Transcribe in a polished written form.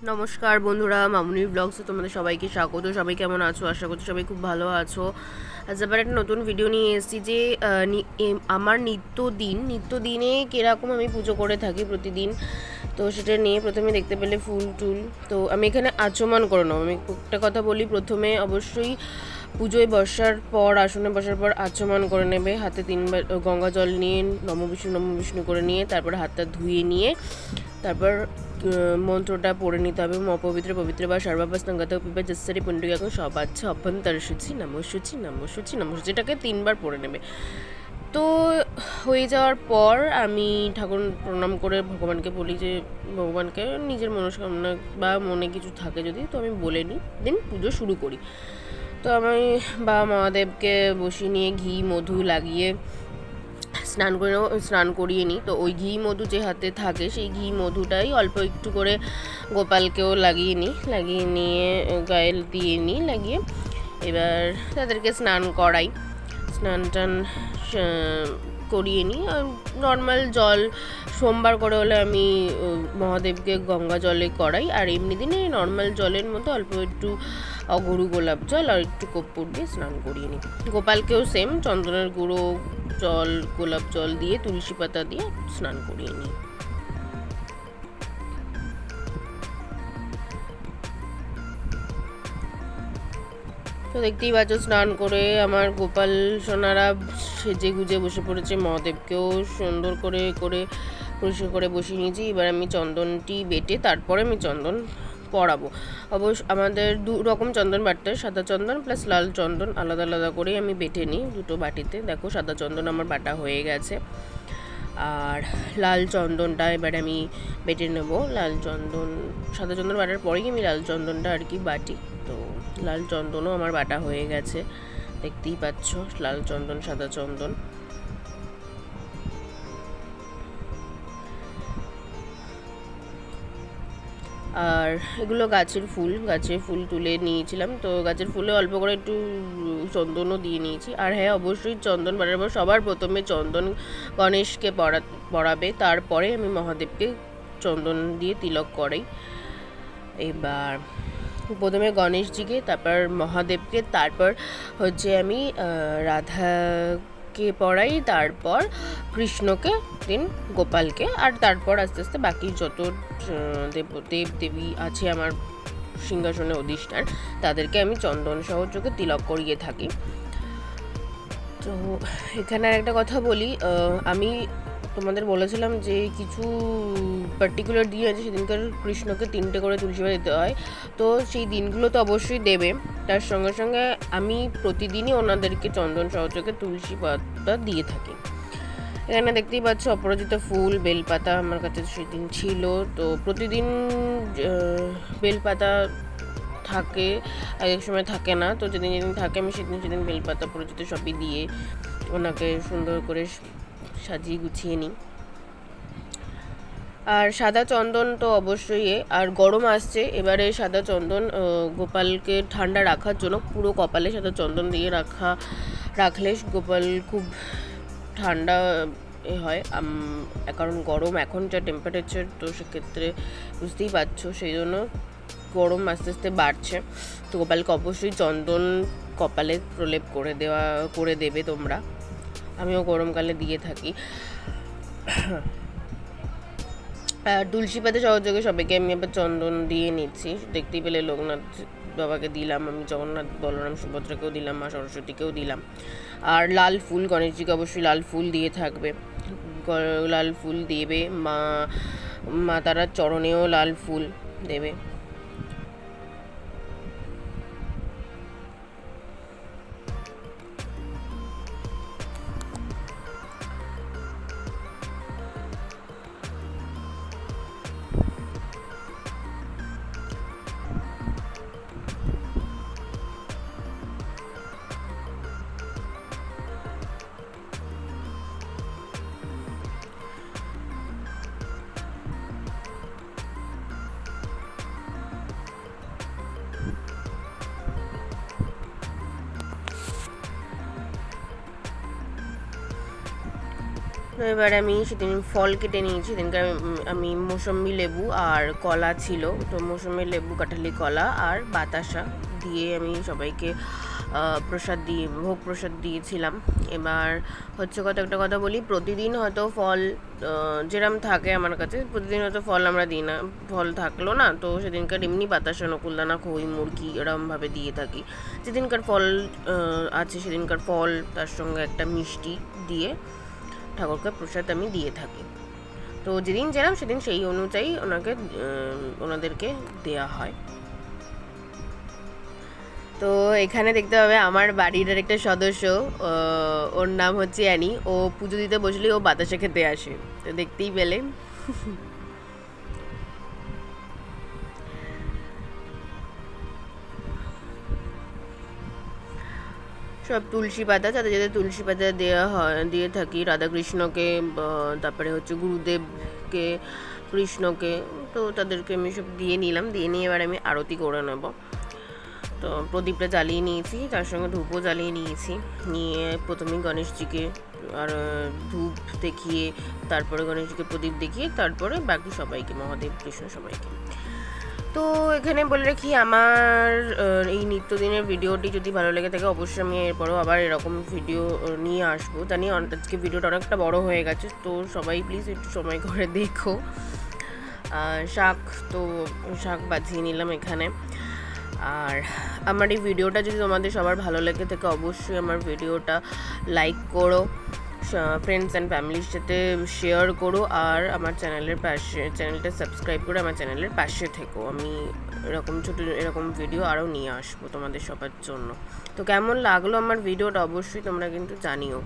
নমস্কার বন্ধুরা, মামুনির ব্লগসে তোমাদের সবাইকে স্বাগত। সবাই কেমন আছো? আশা করছি সবাই খুব ভালো আছো। আজ আবার একটা নতুন ভিডিও নিয়ে এসেছি যে আমার নিত্যদিনে কীরকম আমি পুজো করে থাকি প্রতিদিন। তো সেটা নিয়ে প্রথমে দেখতে পেলে ফুল টুল। তো আমি এখানে আচমন করে নেবো। আমি একটা কথা বলি, প্রথমে অবশ্যই পুজোয় বসার পর, আসনে বসার পর আচমন করে নেবে। হাতে 3বার গঙ্গা জল নিয়ে নম বিষ্ণু করে নিয়ে তারপর হাতটা ধুয়ে নিয়ে তারপর মন্ত্রটা পড়ে নিতে হবে। অপবিত্র পবিত্র বা সর্বাবস্থাঙ্গত পিবা জস্বরী পুণ্ডরিকাক্ষ সবাচ্ছা অভ্যন্তরসূচি নমঃসূচি নমঃসূচি নমঃসূচি, এটাকে 3বার পড়ে নেবে। তো হয়ে যাওয়ার পর আমি ঠাকুর প্রণাম করে ভগবানকে বলি যে ভগবানকে নিজের মনস্কামনা বা মনে কিছু থাকে যদি, তো আমি বলে নিই, দেন পুজো শুরু করি। তো আমি মহাদেবকে বসিয়ে নিয়ে ঘি মধু লাগিয়ে স্নান করিয়ে নিই। তো ওই ঘি মধু যে হাতে থাকে সেই ঘি মধুটাই অল্প একটু করে গোপালকেও লাগিয়ে নিয়ে গায়ে দিয়ে নিই, লাগিয়ে এবার তাদেরকে স্নান করাই। স্নান টান করিয়ে নিই। নর্মাল জল সোমবার করে হলে আমি মহাদেবকে গঙ্গা জলে করাই, আর এমনি দিনে নর্মাল জলের মতো অল্প একটু অগরু গোলাপ জল আর একটু কর্পূর দিয়ে স্নান করিয়ে নিই। গোপালকেও সেম চন্দনের গুঁড়ো জল গোলাপ জল দিয়ে তুলসী পাতা দিয়ে স্নান করিয়ে নিই। তো দেখতেই পাচ্ছ স্নান করে আমার গোপাল সোনারা সেজে গুজে বসে পড়েছে। মহাদেবকেও সুন্দর করে পরিষ্কার করে বসিয়ে নিয়েছি। এবার আমি চন্দনটি বেটে তারপরে আমি চন্দন পরাবো। অবশ্য আমাদের 2 রকম চন্দন বাটতে হয়, সাদা চন্দন প্লাস লাল চন্দন আলাদা আলাদা করে আমি বেটে নিই 2টো বাটিতে। দেখো সাদা চন্দন আমার বাটা হয়ে গেছে, আর লাল চন্দনটা এবার আমি বেটে নেবো। সাদা চন্দন বাটার পরেই আমি লাল চন্দনটা আর কি বাটি। তো লাল চন্দনও আমার বাটা হয়ে গেছে, দেখতেই পাচ্ছ লাল চন্দন সাদা চন্দন। আর এগুলো গাছের ফুল তুলে নিয়েছিলাম। তো গাছের ফুলে অল্প করে একটু চন্দনও দিয়ে নিয়েছি। আর হ্যাঁ, অবশ্যই চন্দন বাড়ার পর সবার প্রথমে চন্দন গণেশকে পড়াবে, তারপরে আমি মহাদেবকে চন্দন দিয়ে তিলক করাই। এবার প্রথমে গণেশজিকে, তারপর মহাদেবকে, তারপর হচ্ছে আমি রাধাকে পড়াই, তারপর কৃষ্ণকে, দেন গোপালকে, আর তারপর আস্তে আস্তে বাকি যত দেব দেবী আছে আমার সিংহাসনে অধিষ্ঠান তাদেরকে আমি চন্দন সহযোগে তিলক করিয়ে থাকি। তো এখানে আর একটা কথা বলি, আমি তোমাদের বলেছিলাম যে কিছু পার্টিকুলার দিন আছে সেদিনকার কৃষ্ণকে 3টে করে তুলসী পাতা দিতে হয়। তো সেই দিনগুলো তো অবশ্যই দেবে, তার সঙ্গে সঙ্গে আমি প্রতিদিনই ওনাদেরকে চন্দন সহযোগে তুলসী পাতা দিয়ে থাকি। এখানে দেখতেই পাচ্ছ অপরাজিতা ফুল, বেলপাতা আমার কাছে সেদিন ছিল। তো প্রতিদিন বেলপাতা থাকে, এক সময় থাকে না। তো যেদিন থাকে আমি সেদিন বেলপাতা অপরাজিতা সবই দিয়ে ওনাকে সুন্দর করে সাজিয়ে গুছিয়ে নিই। আর সাদা চন্দন তো অবশ্যই, আর গরম আসছে, এবারে সাদা চন্দন গোপালকে ঠান্ডা রাখার জন্য পুরো কপালে সাদা চন্দন দিয়ে রাখলে গোপাল খুব ঠান্ডা হয়। কারণ গরম এখন যা টেম্পারেচার, তো সেক্ষেত্রে বুঝতেই পারছো, সেই জন্য গরম আস্তে আস্তে বাড়ছে। তো গোপালকে অবশ্যই চন্দন কপালে প্রলেপ করে দেবে তোমরা। আমিও গরমকালে দিয়ে থাকি। আর তুলসী পাতা সহযোগে সবাইকে আমি এবার চন্দন দিয়ে নিচ্ছি। দেখতেই পেলে লোকনাথ বাবাকে দিলাম, আমি জগন্নাথ বলরাম সুভদ্রাকেও দিলাম, মা সরস্বতীকেও দিলাম। আর লাল ফুল, গণেশজিকে অবশ্যই লাল ফুল দিয়ে থাকবে, লাল ফুল দেবে। মা তারার চরণেও লাল ফুল দেবে। এবার আমি সেদিন ফল কেটে নিয়েছি। সেদিনকার আমি মৌসুমি লেবু আর কলা ছিল, তো মৌসুমি লেবু, কাঁঠালি কলা আর বাতাসা দিয়ে আমি সবাইকে ভোগ প্রসাদ দিয়েছিলাম। এবার হচ্ছে একটা কথা বলি, প্রতিদিন হয়তো ফল যেরম থাকে আমার কাছে, প্রতিদিন হয়তো ফল আমরা দিই না, ফল থাকলো না, তো সেদিনকার এমনি বাতাসা, নকুলদানা, খই, মুরগি এরমভাবে দিয়ে থাকি। যেদিনকার ফল আছে সেদিনকার ফল, তার সঙ্গে একটা মিষ্টি দিয়ে ঠাকুরকে প্রসাদ আমি দিয়ে থাকি। তো যেদিন যেরাম সেদিন সেই অনুযায়ী ওনাদেরকে দেয়া হয়। তো এখানে দেখতে পাবে আমার বাড়ির একটা সদস্য, ওর নাম হচ্ছে অ্যানি। ও পুজো দিতে বসলে ও বাতাসা খেতে আসে, তো দেখতেই পেলে। সব তুলসী পাতা, যাতে যাতে তুলসী পাতা দিয়ে থাকি রাধাকৃষ্ণকে, তারপরে হচ্ছে গুরুদেবকে, কৃষ্ণকে, তো তাদেরকে আমি সব দিয়ে নিলাম। দিয়ে নিয়ে এবার আমি আরতি করে নেব। তো প্রদীপটা জ্বালিয়ে নিয়েছি, তার সঙ্গে ধূপও জ্বালিয়ে নিয়েছি। নিয়ে প্রথমেই গণেশজিকে আর ধূপ দেখিয়ে, তারপরে গণেশজিকে প্রদীপ দেখিয়ে, তারপরে বাকি সবাইকে, মহাদেব, কৃষ্ণ সবাইকে। তো এখানে বলে রাখি, আমার এই নিত্যদিনের ভিডিওটি যদি ভালো লেগে থাকে, অবশ্যই আমি এরপরেও আবার এরকম ভিডিও নিয়ে আসবো। জানি আজকে ভিডিওটা অনেকটা বড় হয়ে গেছে, তো সবাই প্লিজ একটু সময় করে দেখো। শাক বাজিয়ে নিলাম এখানে। আর আমার এই ভিডিওটা যদি তোমাদের সবার ভালো লেগে থাকে, অবশ্যই আমার ভিডিওটা লাইক করো, ফ্রেন্ডস অ্যান্ড ফ্যামিলির সাথে শেয়ার করো, আর আমার চ্যানেলটা সাবস্ক্রাইব করে আমার চ্যানেলের পাশে থেকো। আমি এরকম ভিডিও আরও নিয়ে আসবো তোমাদের সবার জন্য। তো কেমন লাগলো আমার ভিডিওটা অবশ্যই তোমরা কিন্তু জানিও।